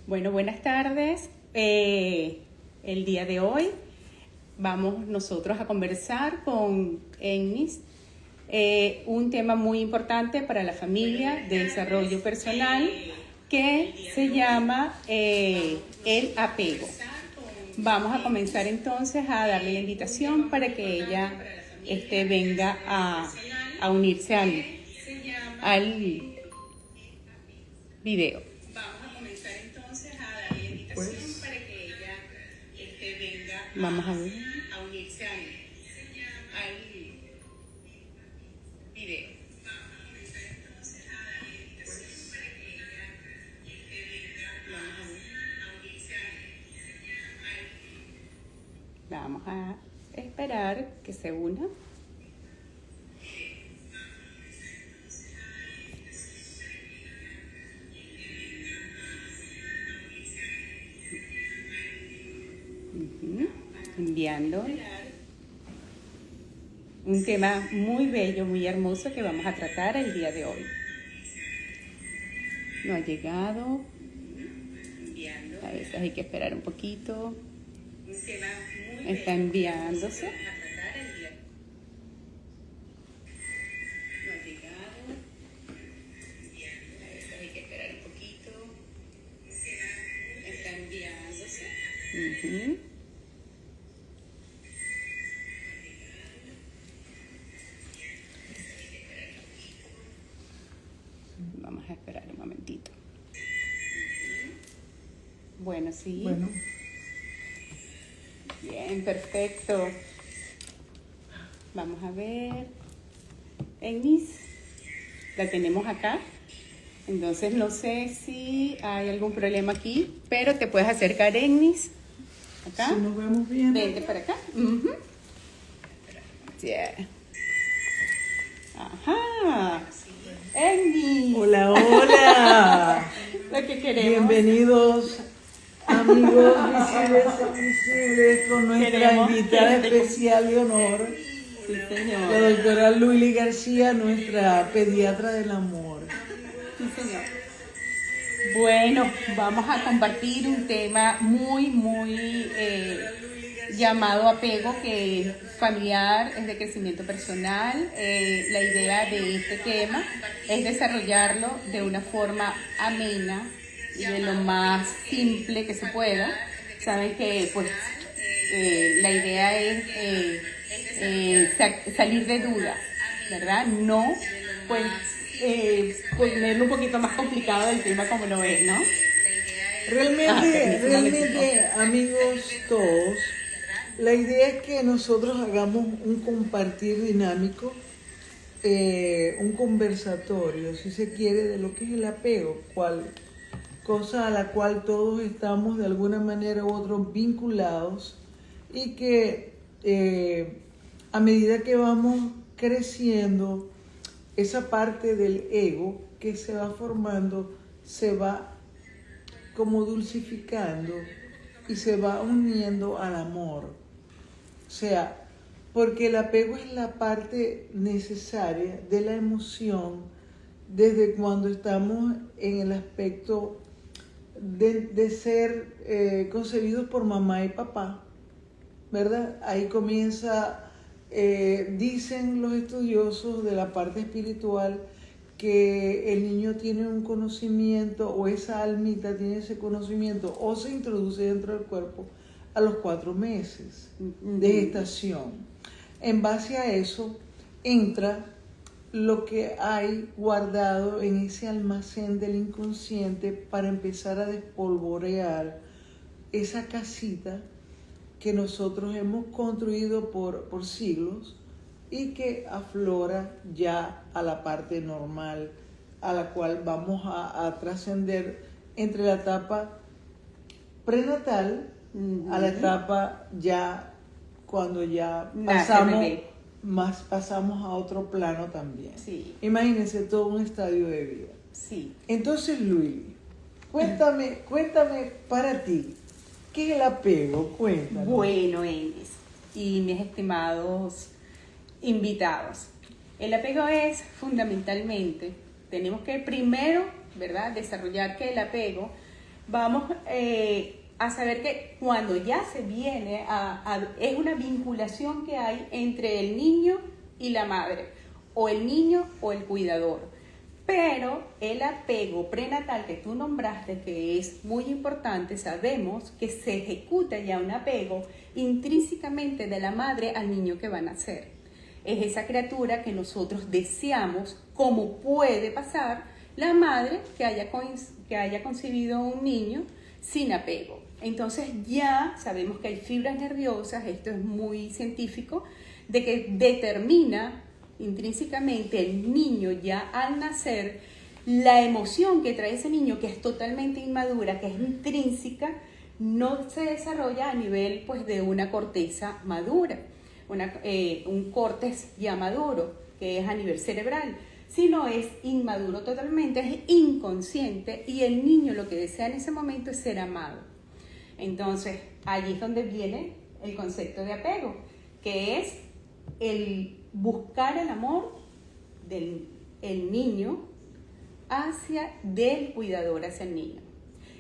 Bueno, buenas tardes. El día de hoy vamos nosotros a conversar con Ennis un tema muy importante para la familia de desarrollo personal que se llama el apego. Vamos a comenzar entonces a darle la invitación para que ella venga a unirse al video. Vamos a ver. A unirse al video. Vamos a esperar que se una. Enviando un tema muy bello, muy hermoso que vamos a tratar el día de hoy. No ha llegado. A veces hay que esperar un poquito. Está enviándose. Vamos a esperar un momentito. Bueno, sí. Bueno. Bien, perfecto. Vamos a ver. Ennis, la tenemos acá. Entonces no sé si hay algún problema aquí, pero te puedes acercar, Ennis. Acá. Si nos vemos bien. Vente para acá. Yeah. Ajá. Ennis. Hola, hola. Lo que queremos. Bienvenidos, amigos visibles e invisibles, con nuestra invitada especial de honor, Sí, señor. la doctora Luili García, nuestra pediatra del amor. Sí, señor. Bueno, vamos a compartir un tema muy llamado apego, que es familiar, es de crecimiento personal. La idea de este tema es desarrollarlo de una forma amena y de lo más simple que se pueda. Saben que pues la idea es salir de dudas, ¿verdad? No pues ponerlo un poquito más complicado del tema como lo es, ¿no? Realmente, amigos todos, la idea es que nosotros hagamos un compartir dinámico, un conversatorio, si se quiere, de lo que es el apego, cosa a la cual todos estamos de alguna manera u otra vinculados, y que a medida que vamos creciendo, esa parte del ego que se va formando se va como dulcificando y se va uniendo al amor. O sea, porque el apego es la parte necesaria de la emoción desde cuando estamos en el aspecto de ser concebidos por mamá y papá, ¿verdad? Ahí comienza, dicen los estudiosos de la parte espiritual, que el niño tiene un conocimiento, o esa almita tiene ese conocimiento, o se introduce dentro del cuerpo a los 4 meses de gestación. En base a eso entra lo que hay guardado en ese almacén del inconsciente para empezar a despolvorear esa casita que nosotros hemos construido por siglos, y que aflora ya a la parte normal, a la cual vamos a trascender entre la etapa prenatal a la etapa ya cuando ya pasamos a otro plano también. Sí. Imagínense todo un estadio de vida. Sí. Entonces, Luili, cuéntame para ti, ¿qué es el apego? Cuéntame. Bueno, Ennis y mis estimados invitados, el apego es fundamentalmente, tenemos que primero, ¿verdad?, desarrollar que el apego vamos a saber que cuando ya se viene es una vinculación que hay entre el niño y la madre, o el niño o el cuidador. Pero el apego prenatal que tú nombraste, que es muy importante, sabemos que se ejecuta ya un apego intrínsecamente de la madre al niño que va a nacer. Es esa criatura que nosotros deseamos, como puede pasar la madre que haya concebido un niño sin apego. Entonces ya sabemos que hay fibras nerviosas, esto es muy científico, de que determina intrínsecamente el niño ya al nacer, la emoción que trae ese niño, que es totalmente inmadura, que es intrínseca, no se desarrolla a nivel pues de una corteza madura, un córtex ya maduro, que es a nivel cerebral, sino es inmaduro totalmente, es inconsciente, y el niño lo que desea en ese momento es ser amado. Entonces allí es donde viene el concepto de apego, que es el buscar el amor del niño del cuidador hacia el niño.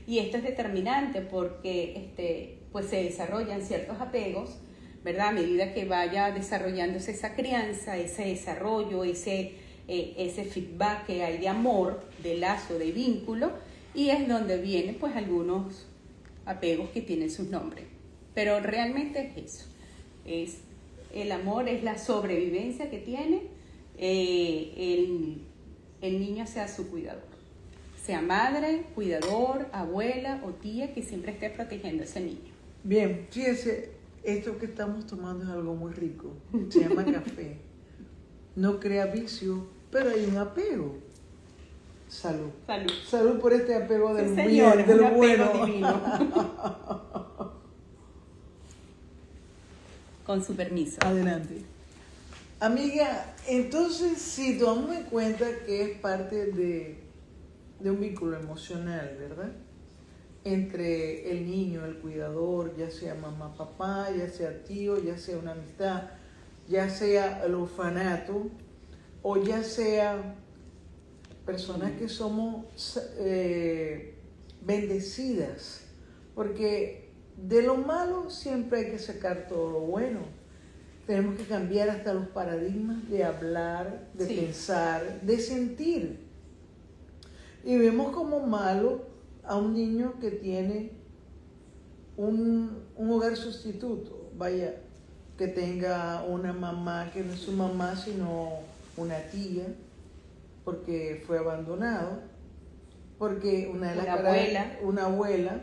Y esto es determinante porque pues se desarrollan ciertos apegos, ¿verdad? A medida que vaya desarrollándose esa crianza, ese desarrollo, ese feedback que hay de amor, de lazo, de vínculo, y es donde vienen pues algunos apegos que tienen sus nombres. Pero realmente es eso, el amor es la sobrevivencia que tiene el niño hacia su cuidador. Sea madre, cuidador, abuela o tía que siempre esté protegiendo a ese niño. Bien, fíjese, esto que estamos tomando es algo muy rico. Se llama café. No crea vicio, pero hay un apego. Salud. Salud. Salud por este apego del Sí, bien, señor, del un apego bueno. divino. Con su permiso. Adelante. Amiga, entonces si tomamos en cuenta que es parte de un vínculo emocional, ¿verdad? Entre el niño, el cuidador, ya sea mamá, papá, ya sea tío, ya sea una amistad, ya sea el orfanato, o ya sea personas que somos bendecidas, porque de lo malo siempre hay que sacar todo lo bueno. Tenemos que cambiar hasta los paradigmas de hablar, de pensar, de sentir. Y vemos como malo a un niño que tiene un hogar sustituto, vaya, que tenga una mamá que no es su mamá, sino una tía, porque fue abandonado, porque una abuela.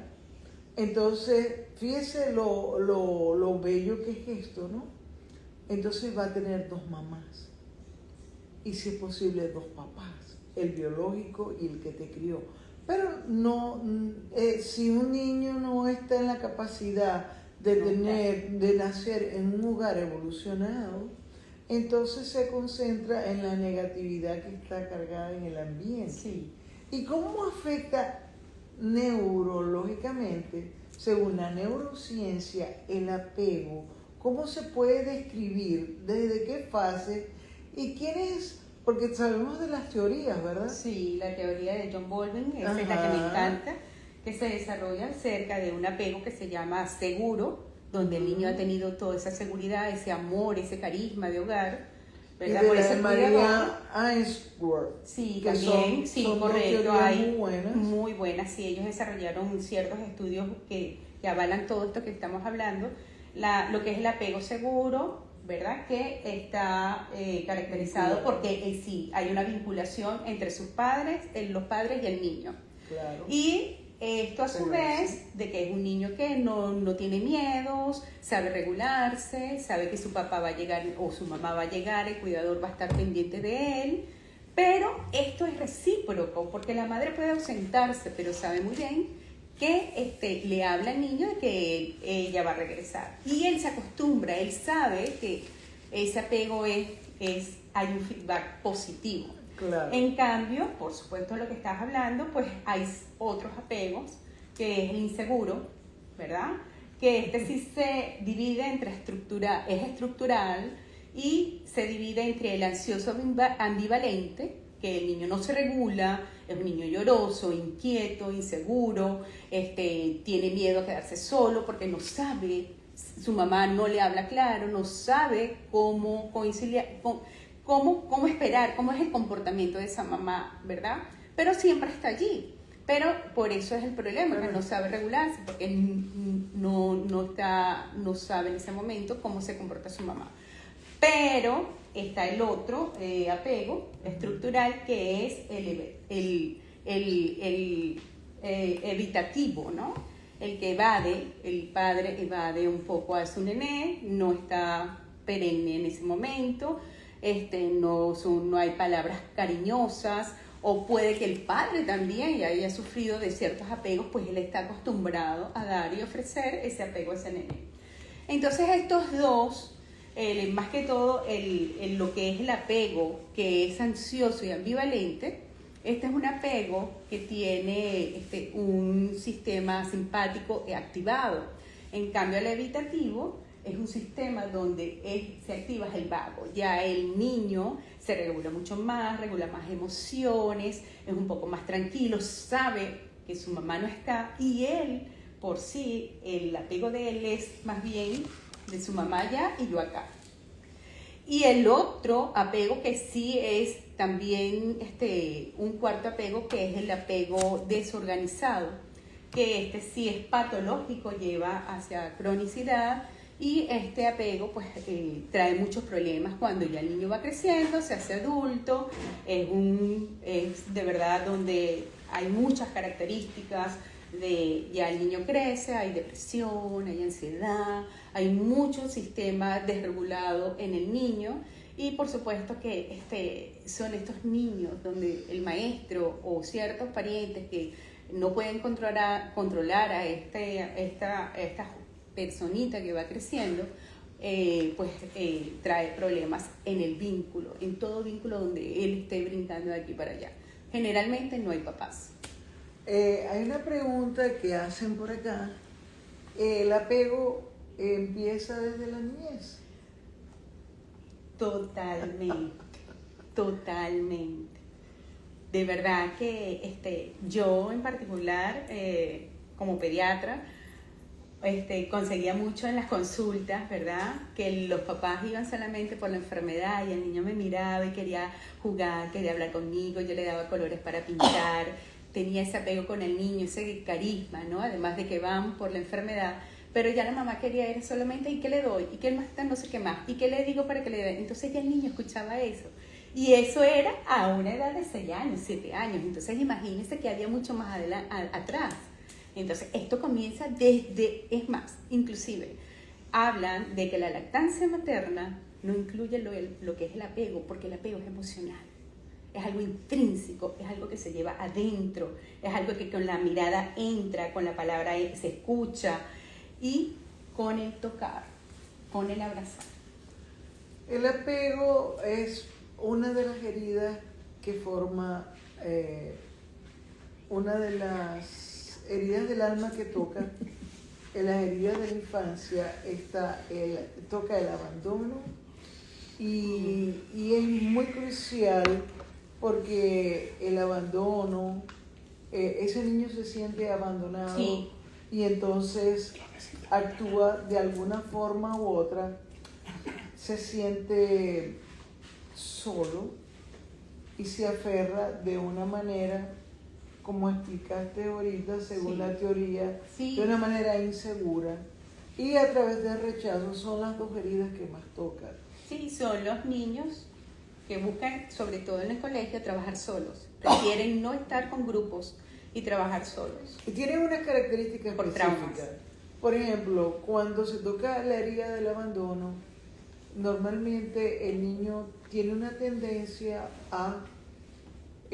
Entonces, fíjese lo bello que es esto, ¿no? Entonces va a tener dos mamás, y si es posible dos papás, el biológico y el que te crió. Pero no, si un niño no está en la capacidad de nacer en un hogar evolucionado, entonces se concentra en la negatividad que está cargada en el ambiente. Sí. ¿Y cómo afecta neurológicamente, según la neurociencia, el apego? ¿Cómo se puede describir? ¿Desde qué fase? ¿Y quién es? Porque sabemos de las teorías, ¿verdad? Sí, la teoría de John Bowlby, esa es la que me encanta, que se desarrolla acerca de un apego que se llama seguro, donde el niño ha tenido toda esa seguridad, ese amor, ese carisma de hogar, ¿verdad? Y Por de ese María Ainsworth. Sí, que también, son correcto, hay muy buenas, sí, ellos desarrollaron ciertos estudios que avalan todo esto que estamos hablando, lo que es el apego seguro, ¿verdad? Que está caracterizado porque sí, hay una vinculación entre sus padres, los padres y el niño. Claro. Y esto a su vez de que es un niño que no tiene miedos, sabe regularse, sabe que su papá va a llegar o su mamá va a llegar, el cuidador va a estar pendiente de él, pero esto es recíproco porque la madre puede ausentarse, pero sabe muy bien que le habla al niño de que ella va a regresar. Y él se acostumbra, él sabe que ese apego hay un feedback positivo. Claro. En cambio, por supuesto, lo que estás hablando, pues hay otros apegos, que es el inseguro, ¿verdad? Que sí se divide es estructural y se divide entre el ansioso ambivalente, que el niño no se regula, es un niño lloroso, inquieto, inseguro, tiene miedo a quedarse solo porque no sabe, su mamá no le habla claro, no sabe cómo conciliar, cómo esperar, cómo es el comportamiento de esa mamá, ¿verdad? Pero siempre está allí. Pero por eso es el problema, que no sabe regularse, porque no sabe en ese momento cómo se comporta su mamá. Pero está el otro apego estructural, que es el evitativo, ¿no? El que evade, el padre evade un poco a su nené, no está perenne en ese momento, no hay palabras cariñosas, o puede que el padre también ya haya sufrido de ciertos apegos, pues él está acostumbrado a dar y ofrecer ese apego a ese nené. Entonces estos dos, más que todo lo que es el apego, que es ansioso y ambivalente, este es un apego que tiene un sistema simpático activado. En cambio, el evitativo es un sistema donde se activa el vago. Ya el niño se regula mucho más, regula más emociones, es un poco más tranquilo, sabe que su mamá no está, y él, por sí, el apego de él es más bien de su mamá allá y yo acá. Y el otro apego, que sí es también un cuarto apego, que es el apego desorganizado, que sí es patológico, lleva hacia cronicidad, y este apego pues trae muchos problemas cuando ya el niño va creciendo, se hace adulto, es de verdad donde hay muchas características ya el niño crece, hay depresión, hay ansiedad, hay mucho sistema desregulado en el niño, y por supuesto que son estos niños donde el maestro o ciertos parientes que no pueden controlar a esta personita que va creciendo, trae problemas en el vínculo, en todo vínculo donde él esté brincando de aquí para allá. Generalmente no hay papás. Hay una pregunta que hacen por acá. ¿El apego empieza desde la niñez? Totalmente, totalmente. De verdad que yo en particular, como pediatra, conseguía mucho en las consultas, ¿verdad? Que los papás iban solamente por la enfermedad y el niño me miraba y quería jugar, quería hablar conmigo, yo le daba colores para pintar, tenía ese apego con el niño, ese carisma, ¿no? Además de que van por la enfermedad, pero ya la mamá quería ir solamente, ¿y qué le doy? ¿Y qué más está? No sé qué más. ¿Y qué le digo para que le dé? Entonces ya el niño escuchaba eso. Y eso era a una edad de 6 años, 7 años. Entonces imagínense que había mucho más atrás. Entonces, esto comienza es más, inclusive, hablan de que la lactancia materna no incluye lo que es el apego, porque el apego es emocional, es algo intrínseco, es algo que se lleva adentro, es algo que con la mirada entra, con la palabra se escucha, y con el tocar, con el abrazar. El apego es una de las heridas que forma una de las heridas del alma que toca. En las heridas de la infancia toca el abandono, y es muy crucial porque el abandono, ese niño se siente abandonado, sí, y entonces actúa de alguna forma u otra, se siente solo y se aferra de una manera, como explicaste ahorita, según la teoría, de una manera insegura, y a través del rechazo. Son las dos heridas que más tocan. Sí, son los niños que buscan, sobre todo en el colegio, trabajar solos. Prefieren no estar con grupos y trabajar solos. Y tienen unas características específicas. Por ejemplo, cuando se toca la herida del abandono, normalmente el niño tiene una tendencia a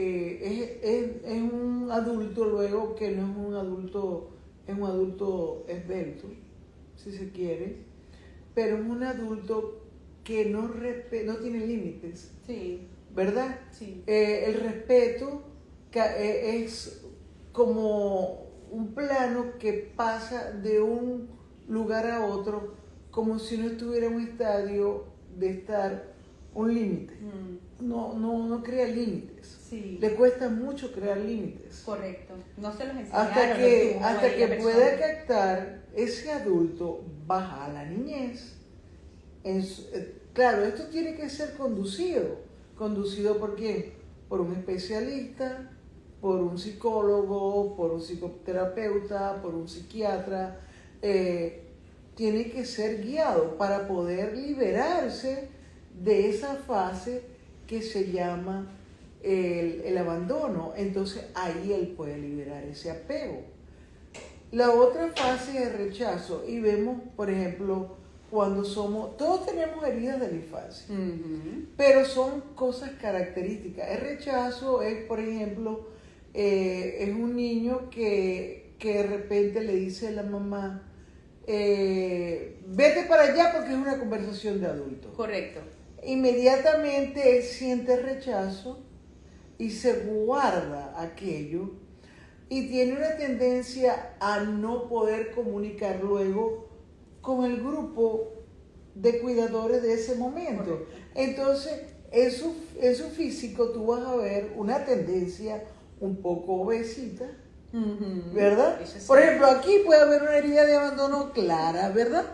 es un adulto luego que no es un adulto, es un adulto esbelto, si se quiere, pero es un adulto que no tiene límites, sí, ¿verdad? Sí. El respeto es como un plano que pasa de un lugar a otro, como si no estuviera en un estadio de estar un límite. No crea límites. Sí. le cuesta mucho crear límites. Correcto. No se los enseñaron. Hasta que pueda captar ese adulto baja a la niñez. Claro, esto tiene que ser conducido ¿por quién? Por un especialista, por un psicólogo, por un psicoterapeuta, por un psiquiatra. Tiene que ser guiado para poder liberarse de esa fase que se llama el abandono. Entonces ahí él puede liberar ese apego. La otra fase es rechazo, y vemos, por ejemplo, todos tenemos heridas de la infancia, pero son cosas características. El rechazo es, por ejemplo, es un niño que de repente le dice a la mamá, vete para allá, porque es una conversación de adultos. Correcto. Inmediatamente él siente rechazo y se guarda aquello y tiene una tendencia a no poder comunicar luego con el grupo de cuidadores de ese momento. Correcto. Entonces, en su físico tú vas a ver una tendencia un poco obesita, ¿verdad? Sí. Por ejemplo, aquí puede haber una herida de abandono clara, ¿verdad?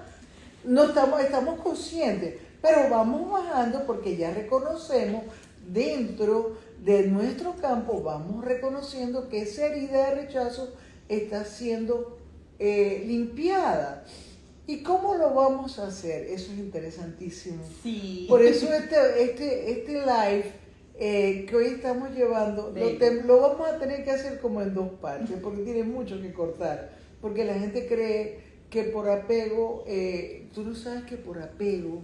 No estamos conscientes, pero vamos bajando porque ya reconocemos dentro de nuestro campo, vamos reconociendo que esa herida de rechazo está siendo limpiada. ¿Y cómo lo vamos a hacer? Eso es interesantísimo. Sí. Por eso este live que hoy estamos llevando, lo vamos a tener que hacer como en 2 partes, porque tiene mucho que cortar. Porque la gente cree que por apego, tú no sabes que por apego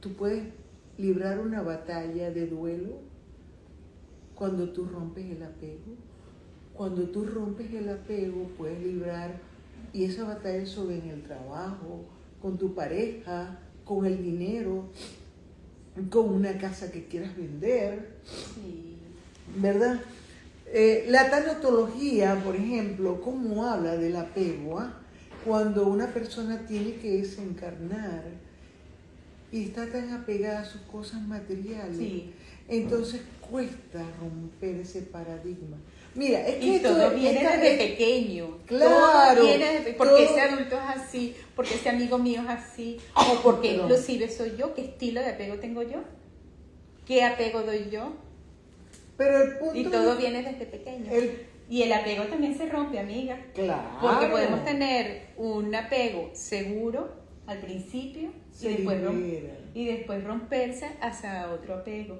tú puedes librar una batalla de duelo cuando tú rompes el apego. Cuando tú rompes el apego puedes librar, y esa batalla sobre en el trabajo, con tu pareja, con el dinero, con una casa que quieras vender, Sí. ¿verdad? La tanatología, por ejemplo, ¿cómo habla del apego? Cuando una persona tiene que desencarnar y está tan apegada a sus cosas materiales, Sí. entonces cuesta romper ese paradigma. Mira, es que Y todo viene desde pequeño. Claro. Todo viene desde, porque ese adulto es así, porque ese amigo mío es así, o porque inclusive soy yo. ¿Qué estilo de apego tengo yo? ¿Qué apego doy yo? Pero el punto Y todo viene desde pequeño. Y el apego también se rompe, amiga. Claro. Porque podemos tener un apego seguro al principio y después romperse hacia otro apego.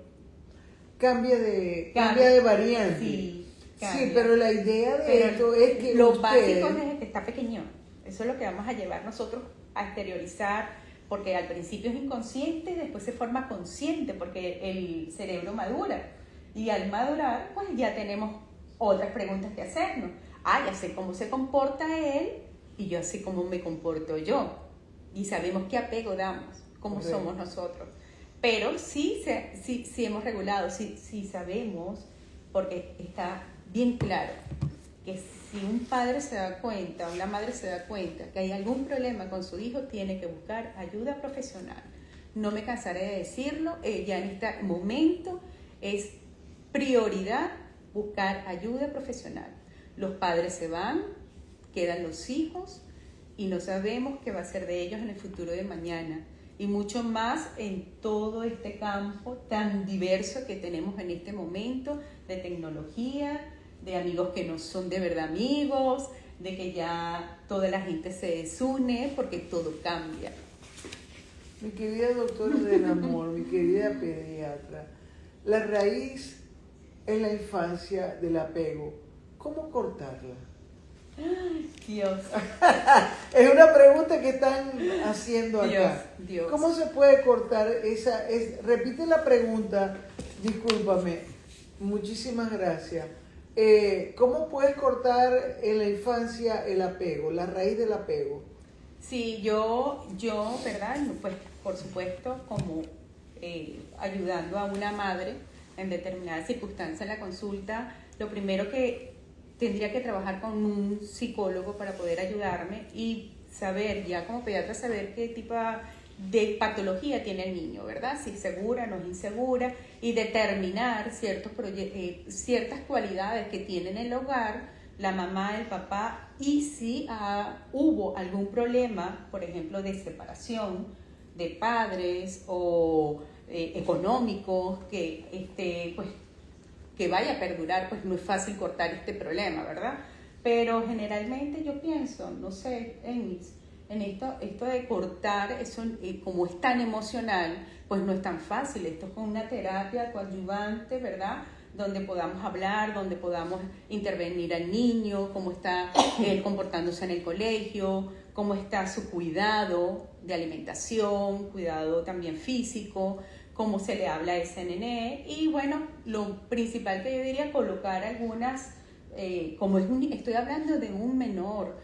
Cambia de variante. Sí, sí, pero la idea de esto es que lo básico es desde que está pequeño. Eso es lo que vamos a llevar nosotros a exteriorizar, porque al principio es inconsciente y después se forma consciente, porque el cerebro madura. Y al madurar, pues ya tenemos otras preguntas que hacernos. Ya sé cómo se comporta él y yo sé cómo me comporto yo. Y sabemos qué apego damos, cómo somos nosotros. Pero sí hemos regulado, sí sabemos, porque está bien claro que si un padre se da cuenta o la madre se da cuenta que hay algún problema con su hijo, tiene que buscar ayuda profesional. No me cansaré de decirlo, ya en este momento es prioridad buscar ayuda profesional. Los padres se van, quedan los hijos y no sabemos qué va a ser de ellos en el futuro de mañana. Y mucho más en todo este campo tan diverso que tenemos en este momento, de tecnología, de amigos que no son de verdad amigos, de que ya toda la gente se desune porque todo cambia. Mi querida doctora del amor, mi querida pediatra, la raíz es la infancia del apego. ¿Cómo cortarla? Dios. Es una pregunta que están haciendo acá. Dios. ¿Cómo se puede cortar esa? Repite la pregunta, discúlpame. Muchísimas gracias. ¿Cómo puedes cortar en la infancia el apego, la raíz del apego? Sí, yo, ¿verdad? Pues por supuesto, como ayudando a una madre en determinadas circunstancias en la consulta, lo primero que tendría que trabajar con un psicólogo para poder ayudarme y saber, ya como pediatra, saber qué tipo de patología tiene el niño, ¿verdad? Si es segura, no es insegura, y determinar ciertas cualidades que tiene en el hogar la mamá, el papá, y si hubo algún problema, por ejemplo, de separación de padres o económicos, pues, que vaya a perdurar, pues no es fácil cortar este problema, ¿verdad? Pero generalmente yo pienso, no sé, en esto de cortar, eso, como es tan emocional, pues no es tan fácil. Esto es con una terapia coadyuvante, ¿verdad? Donde podamos hablar, donde podamos intervenir al niño, cómo está él comportándose en el colegio, cómo está su cuidado de alimentación, cuidado también físico, cómo se le habla a ese nené. Y bueno, lo principal que yo diría, colocar algunas, estoy hablando de un menor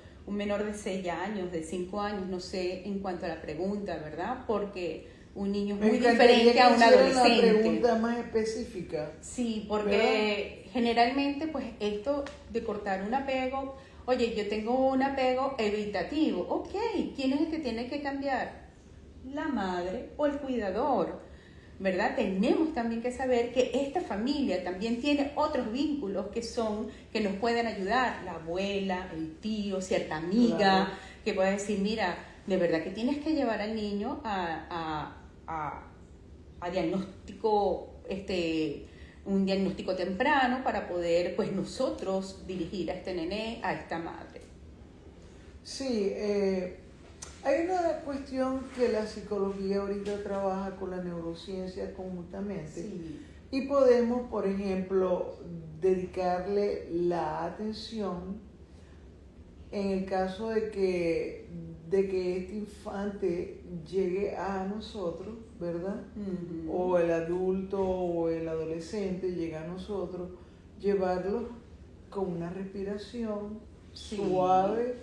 de 6 años, de 5 años, no sé en cuanto a la pregunta, ¿verdad? Porque un niño es muy diferente a un adolescente. Una pregunta más específica. Sí, porque generalmente pues esto de cortar un apego, oye, yo tengo un apego evitativo, ok, ¿quién es el que tiene que cambiar? La madre o el cuidador, ¿verdad? Tenemos también que saber que esta familia también tiene otros vínculos que nos pueden ayudar, la abuela, el tío, cierta amiga, claro, que puede decir, mira, de verdad que tienes que llevar al niño a diagnóstico, un diagnóstico temprano para poder, pues nosotros dirigir a este nené, a esta madre. Sí, hay una cuestión que la psicología ahorita trabaja con la neurociencia conjuntamente, sí, y podemos, por ejemplo, dedicarle la atención en el caso de que este infante llegue a nosotros, ¿verdad? Uh-huh. O el adulto o el adolescente llega a nosotros, llevarlo con una respiración suave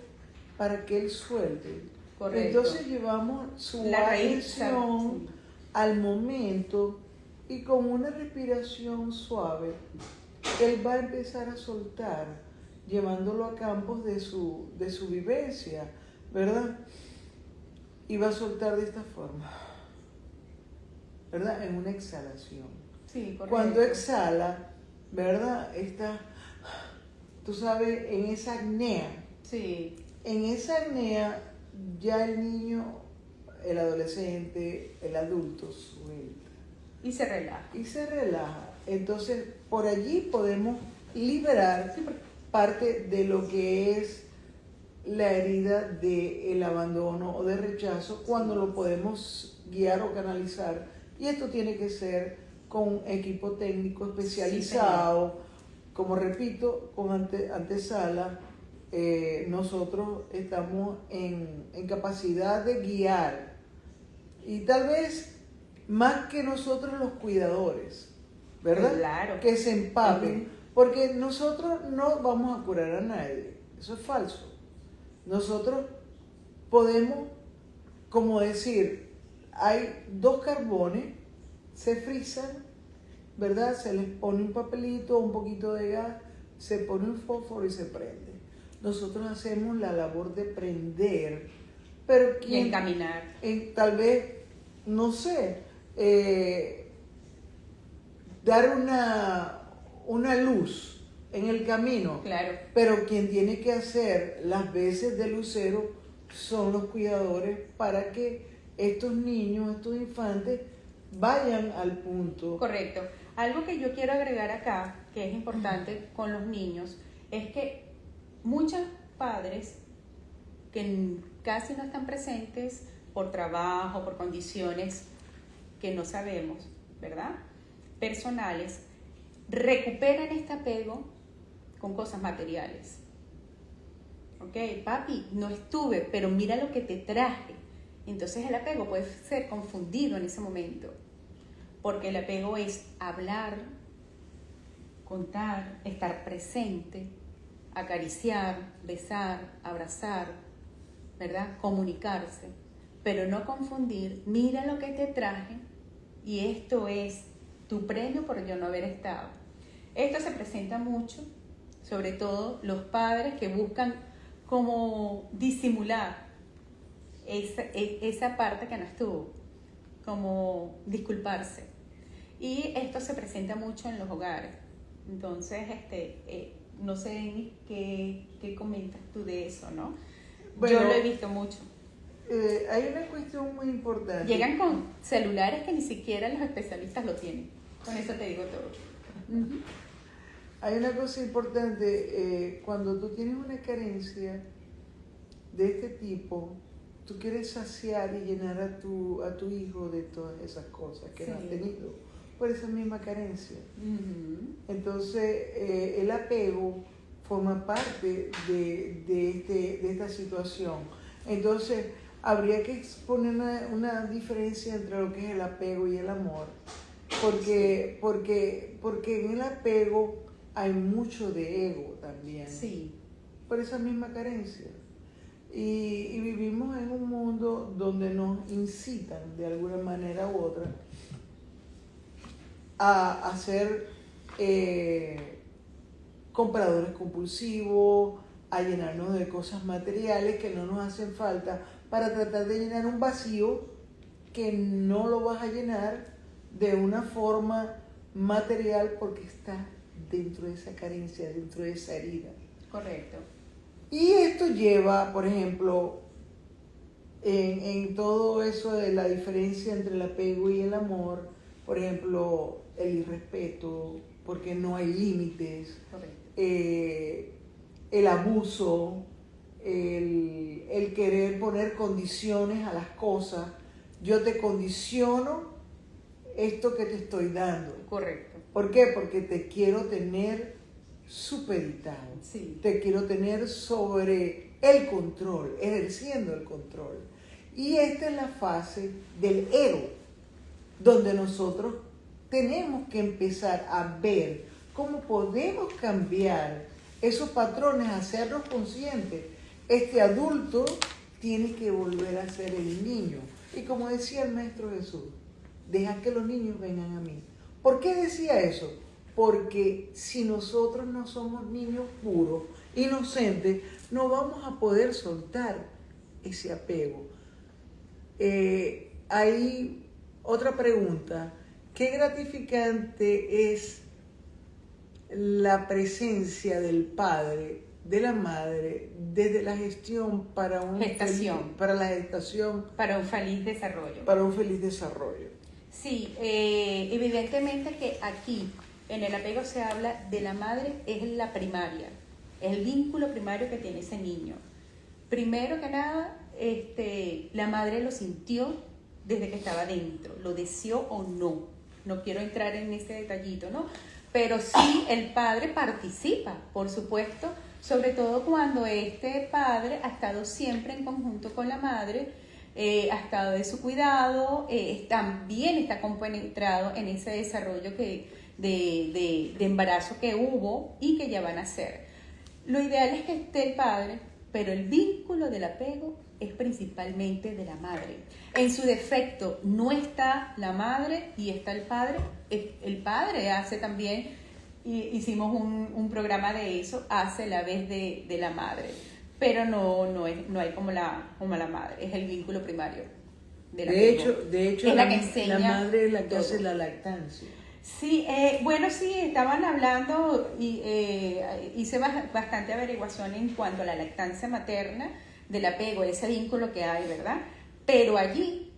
para que él suelte. Correcto. Entonces llevamos su atención al momento y con una respiración suave, él va a empezar a soltar, llevándolo a campos de su vivencia, ¿verdad? Y va a soltar de esta forma, ¿verdad? En una exhalación. Sí, correcto. Cuando exhala, ¿verdad? Está, tú sabes, en esa apnea. Sí. En esa apnea ya el niño, el adolescente, el adulto suelta. Y se relaja. Y se relaja. Entonces, por allí podemos liberar parte de lo que es la herida del abandono o de rechazo, cuando lo podemos guiar o canalizar. Y esto tiene que ser con un equipo técnico especializado, como repito, con antesala. Nosotros estamos en capacidad de guiar, y tal vez más que nosotros los cuidadores, ¿verdad? Claro. Que se empapen, porque nosotros no vamos a curar a nadie, eso es falso. Nosotros podemos, como decir, hay 2 carbones, se frisan, ¿verdad? Se les pone un papelito, un poquito de gas, se pone un fósforo y se prende. Nosotros hacemos la labor de prender, pero y encaminar. Tal vez, no sé, dar una luz en el camino. Claro. Pero quien tiene que hacer las veces de lucero son los cuidadores, para que estos niños, estos infantes, vayan al punto. Correcto. Algo que yo quiero agregar acá, que es importante con los niños, es que muchos padres que casi no están presentes por trabajo, por condiciones que no sabemos, ¿verdad? Personales, recuperan este apego con cosas materiales. Ok, papi, no estuve, pero mira lo que te traje. Entonces el apego puede ser confundido en ese momento, porque el apego es hablar, contar, estar presente, acariciar, besar, abrazar, ¿verdad? Comunicarse, pero no confundir, mira lo que te traje y esto es tu premio por yo no haber estado. Esto se presenta mucho, sobre todo los padres que buscan como disimular esa parte que no estuvo, como disculparse. Y esto se presenta mucho en los hogares. Entonces, no sé Amy, qué comentas tú de eso, ¿no? Bueno, yo lo he visto mucho. Hay una cuestión muy importante. Llegan con celulares que ni siquiera los especialistas lo tienen. Con eso te digo todo. Uh-huh. Hay una cosa importante, cuando tú tienes una carencia de este tipo, tú quieres saciar y llenar a tu hijo de todas esas cosas que no has tenido, por esa misma carencia. Uh-huh. Entonces, el apego forma parte de esta situación. Entonces, habría que exponer una diferencia entre lo que es el apego y el amor, porque en el apego hay mucho de ego también, sí, por esa misma carencia. Y vivimos en un mundo donde nos incitan de alguna manera u otra a ser compradores compulsivos, a llenarnos de cosas materiales que no nos hacen falta para tratar de llenar un vacío que no lo vas a llenar de una forma material porque está dentro de esa carencia, dentro de esa herida. Correcto. Y esto lleva, por ejemplo, en todo eso de la diferencia entre el apego y el amor, por ejemplo, el irrespeto, porque no hay límites, el abuso, el querer poner condiciones a las cosas. Yo te condiciono esto que te estoy dando. Correcto. ¿Por qué? Porque te quiero tener supeditado. Sí. Te quiero tener sobre el control, ejerciendo el control. Y esta es la fase del ego, donde nosotros tenemos que empezar a ver cómo podemos cambiar esos patrones, hacerlos conscientes. Este adulto tiene que volver a ser el niño. Y como decía el Maestro Jesús, deja que los niños vengan a mí. ¿Por qué decía eso? Porque si nosotros no somos niños puros, inocentes, no vamos a poder soltar ese apego. Hay otra pregunta. ¿Qué gratificante es la presencia del padre, de la madre, desde la gestión para la gestación, para un feliz desarrollo? Para un feliz desarrollo. Sí, evidentemente que aquí en el apego se habla de la madre, es la primaria, es el vínculo primario que tiene ese niño. Primero que nada, la madre lo sintió desde que estaba dentro, lo deseó o no. No quiero entrar en ese detallito, ¿no? Pero sí el padre participa, por supuesto, sobre todo cuando este padre ha estado siempre en conjunto con la madre, ha estado de su cuidado, también está compenetrado en ese desarrollo de embarazo que hubo y que ya van a hacer. Lo ideal es que esté el padre, pero el vínculo del apego es principalmente de la madre. En su defecto no está la madre y está el padre. El padre hace también, hicimos un programa de eso, hace la vez de la madre. Pero no hay como la madre, es el vínculo primario del apego. De hecho es la que enseña la madre es la que todo. hace la lactancia. Sí, bueno, sí, estaban hablando y hice bastante averiguación en cuanto a la lactancia materna, del apego, ese vínculo que hay, ¿verdad? Pero allí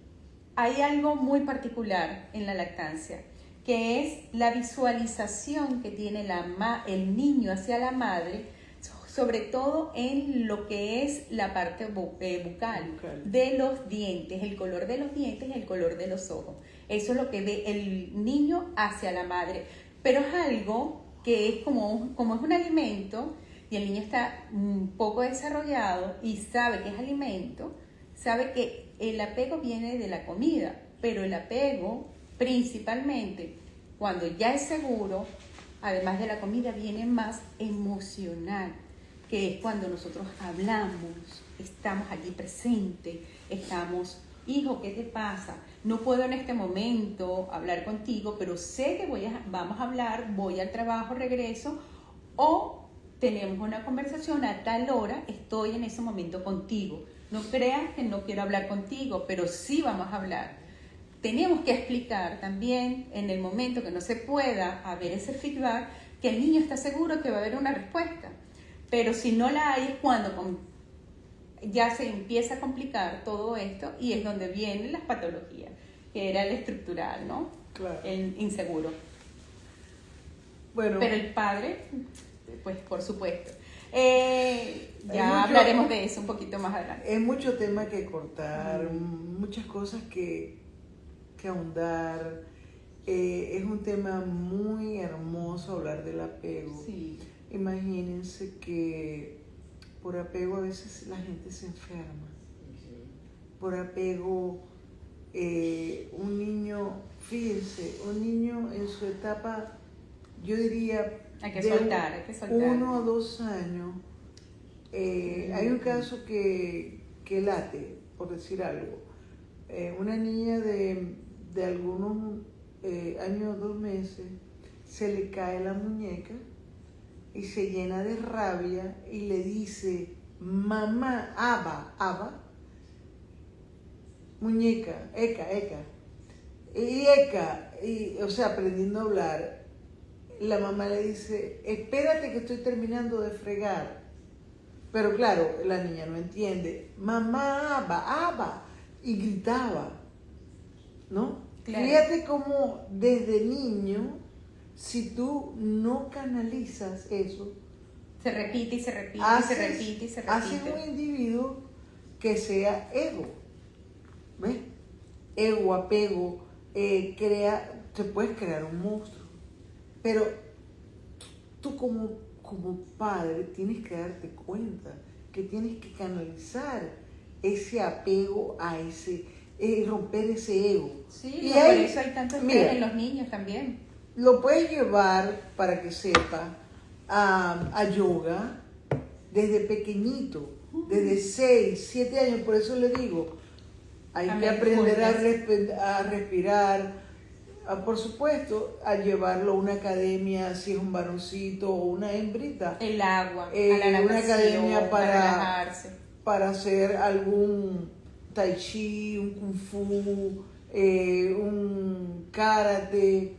hay algo muy particular en la lactancia, que es la visualización que tiene el niño hacia la madre, sobre todo en lo que es la parte bucal, de los dientes, el color de los dientes y el color de los ojos. Eso es lo que ve el niño hacia la madre. Pero es algo que es como es un alimento y el niño está un poco desarrollado y sabe que es alimento, sabe que el apego viene de la comida, pero el apego principalmente cuando ya es seguro, además de la comida, viene más emocional, que es cuando nosotros hablamos, estamos allí presentes, estamos, hijo, ¿qué te pasa? No puedo en este momento hablar contigo, pero sé que vamos a hablar, voy al trabajo, regreso, o tenemos una conversación a tal hora, estoy en ese momento contigo. No creas que no quiero hablar contigo, pero sí vamos a hablar. Tenemos que explicar también en el momento que no se pueda haber ese feedback, que el niño está seguro que va a haber una respuesta. Pero si no la hay es cuando ya se empieza a complicar todo esto y es donde vienen las patologías, que era el estructural, ¿no? Claro. El inseguro. Bueno, Pero el padre, pues por supuesto. Ya mucho- hablaremos de eso un poquito más adelante. es mucho tema que cortar, muchas cosas que ahondar. Es un tema muy hermoso hablar del apego. Sí. Imagínense que por apego a veces la gente se enferma. Por apego, un niño, fíjense, un niño en su etapa, yo diría, Hay que de soltar, hay que soltar. 1 o 2 años, hay un caso que late, por decir algo. Una niña de algunos años, 2 meses, se le cae la muñeca y se llena de rabia y le dice, mamá, aba, muñeca, eka. Y eka, o sea, aprendiendo a hablar, la mamá le dice, espérate que estoy terminando de fregar. Pero claro, la niña no entiende, mamá, aba, y gritaba, ¿no? Claro. Fíjate cómo desde niño, si tú no canalizas eso, Se repite y se repite haces, y se repite y se haces repite. un individuo que sea ego, ¿ves? Ego, apego, te puedes crear un monstruo, pero tú como padre tienes que darte cuenta que tienes que canalizar ese apego a ese, romper ese ego. Sí, Y por ahí, eso hay tanto mira, estrés en los niños también. lo puedes llevar, para que sepa, a yoga desde pequeñito, desde 6, 7 años. Por eso le digo, hay que aprender a respirar, por supuesto, a llevarlo a una academia, si es un varoncito o una hembrita. El agua, a la natación, Una academia para relajarse. para hacer algún tai chi, un kung fu, un karate,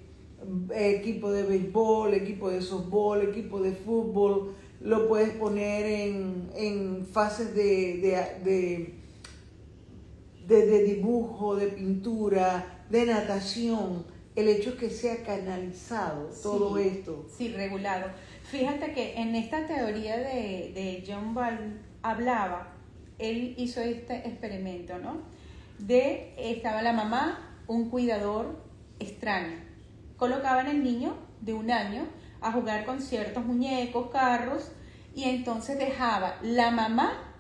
equipo de béisbol, equipo de softball, equipo de fútbol. Lo puedes poner en fases de dibujo, de pintura, de natación. El hecho es que sea canalizado todo esto. Sí, regulado. Fíjate que en esta teoría de John Ball hablaba, él hizo este experimento, ¿no? Estaba la mamá, un cuidador extraño. Colocaban al niño de 1 año a jugar con ciertos muñecos, carros, y entonces dejaba la mamá,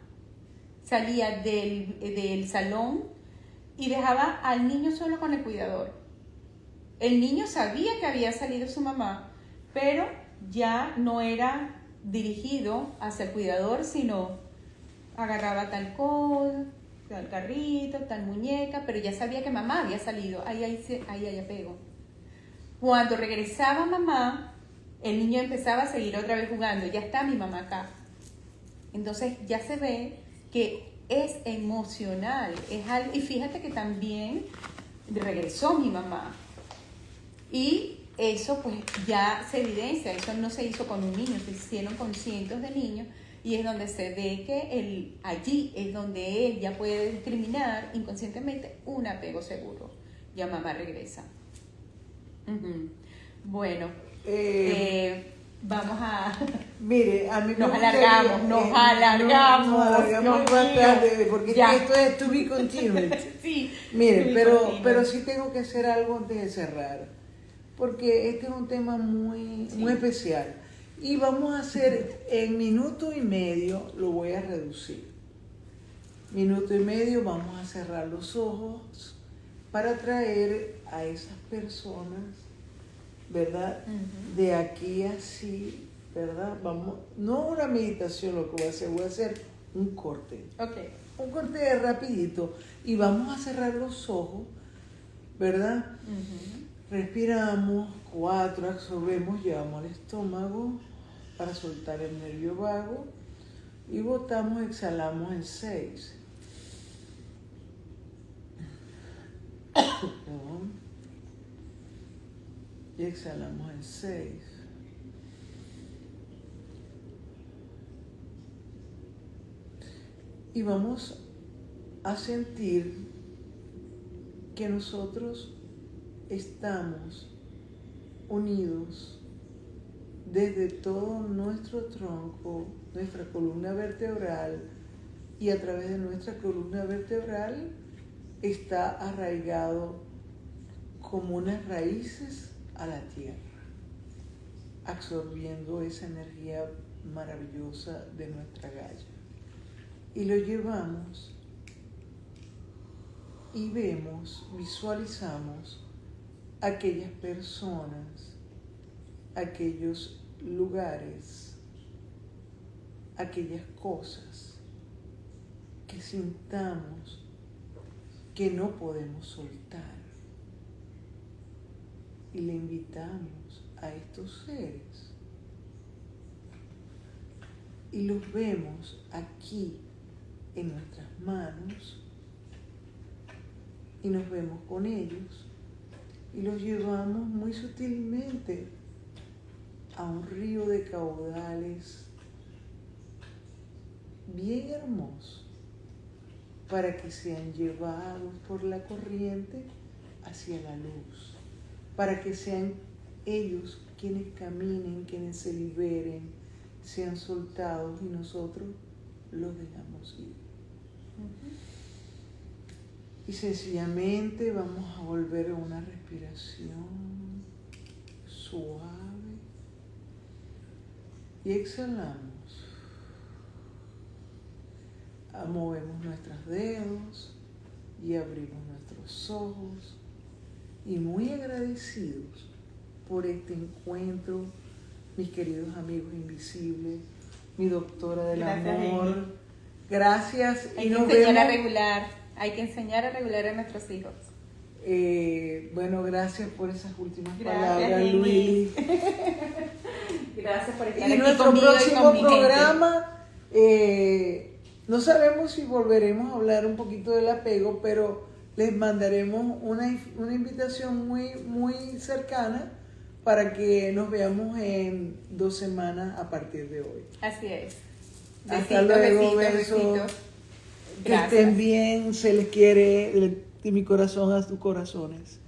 salía del salón y dejaba al niño solo con el cuidador. El niño sabía que había salido su mamá, pero ya no era dirigido hacia el cuidador, sino agarraba tal cosa, tal carrito, tal muñeca, pero ya sabía que mamá había salido. Ahí hay apego. Cuando regresaba mamá, el niño empezaba a seguir otra vez jugando. Ya está mi mamá acá. Entonces ya se ve que es emocional. Y fíjate que también regresó mi mamá. Y eso pues ya se evidencia, eso no se hizo con un niño, se hicieron con cientos de niños y es donde se ve que allí es donde él ya puede discriminar inconscientemente un apego seguro. Ya mamá regresa. Bueno, vamos a... Mire, a mí me Nos gustaría- alargamos bastante, porque ya. esto es to be continued. Sí, Mire, sí, pero continúa. sí tengo que hacer algo antes de cerrar, porque este es un tema muy especial. Y vamos a hacer en 1.5 minutos, lo voy a reducir. 1.5 minutos, vamos a cerrar los ojos para traer a esas personas, ¿verdad? De aquí así, ¿verdad? Vamos, no una meditación lo que voy a hacer un corte. Ok. Un corte rapidito y vamos a cerrar los ojos, ¿verdad? Respiramos 4, absorbemos, llevamos al estómago para soltar el nervio vago y botamos, exhalamos en 6. Y exhalamos en 6. Y vamos a sentir que nosotros estamos unidos desde todo nuestro tronco, nuestra columna vertebral, y a través de nuestra columna vertebral está arraigado como unas raíces a la tierra, absorbiendo esa energía maravillosa de nuestra Gaia. Y lo llevamos y vemos, visualizamos aquellas personas, aquellos lugares, aquellas cosas que sintamos que no podemos soltar. Y le invitamos a estos seres y los vemos aquí en nuestras manos y nos vemos con ellos y los llevamos muy sutilmente a un río de caudales bien hermoso para que sean llevados por la corriente hacia la luz, para que sean ellos quienes caminen, quienes se liberen, sean soltados y nosotros los dejamos ir. Y sencillamente vamos a volver a una respiración suave y exhalamos. Movemos nuestros dedos y abrimos nuestros ojos y muy agradecidos por este encuentro, mis queridos amigos invisibles, mi doctora del amor. Gracias. Hay que enseñar a regular. Hay que enseñar a regular a nuestros hijos. Bueno, gracias por esas últimas Gracias, palabras, Luis. Gracias por estar Y aquí nuestro conmigo y próximo con mi programa, no sabemos si volveremos a hablar un poquito del apego, pero les mandaremos una invitación muy, muy cercana para que nos veamos en 2 semanas a partir de hoy. Así es. Hasta luego, besos. Que estén bien, se les quiere de mi corazón a tus corazones.